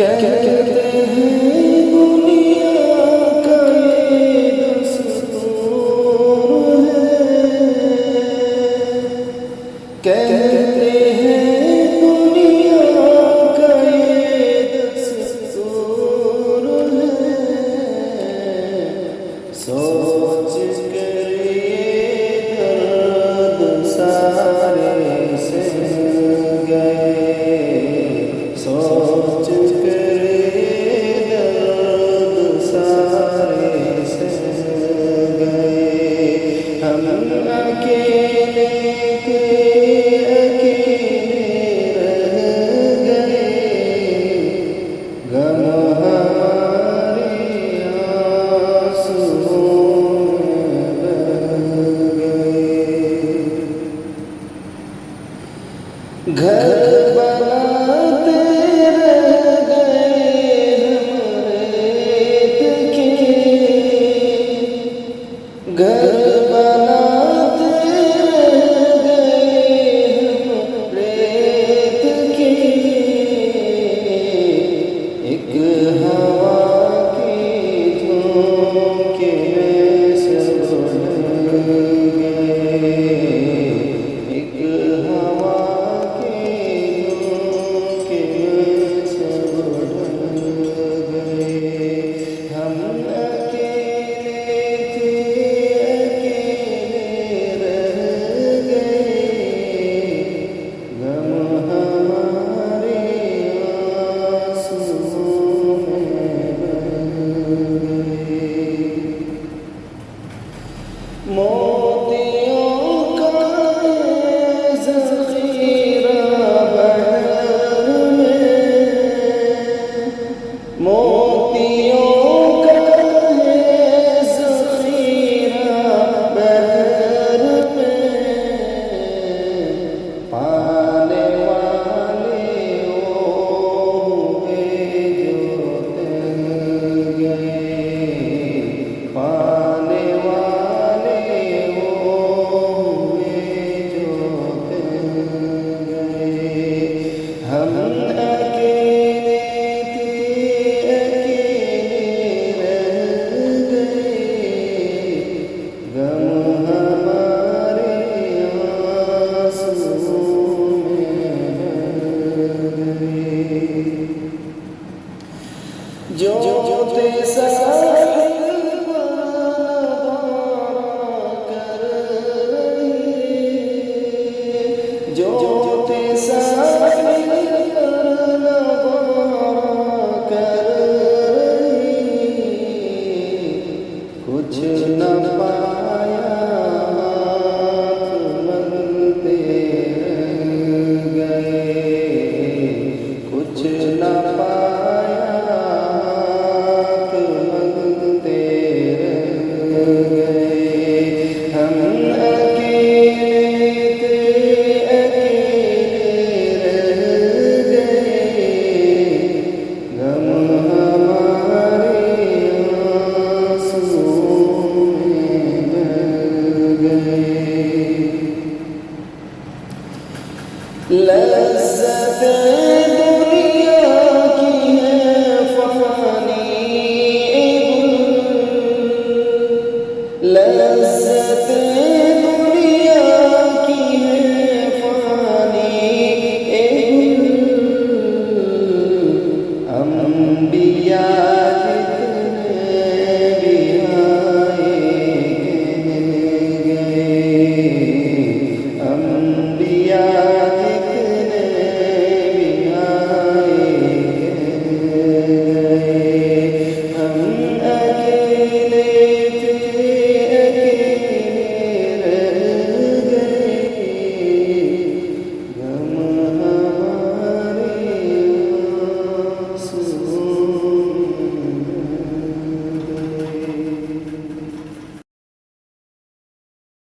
कहते हैं दुनिया का ये दस्तूर है, कहते हैं दुनिया का ये दस्तूर है। सोच कर ये दर्द सारे से गए, सोच घर बनाते रह गए हम रेत के, घर बनाते रह गए हम रेत के। एक हवा की झोंके में सब ढल गए, एक हवा मोतियों का ज़ख़ीरा बहर में, मोतियों का ज़ख़ीरा बहर में। पाने वाले वो हुए जो तन गए, पाने जो ते साहिल पर कर रही, जो ते साहिल पर कर रही, कुछ न पाया मंगते रह गए, कुछ न पाया लज़्ज़त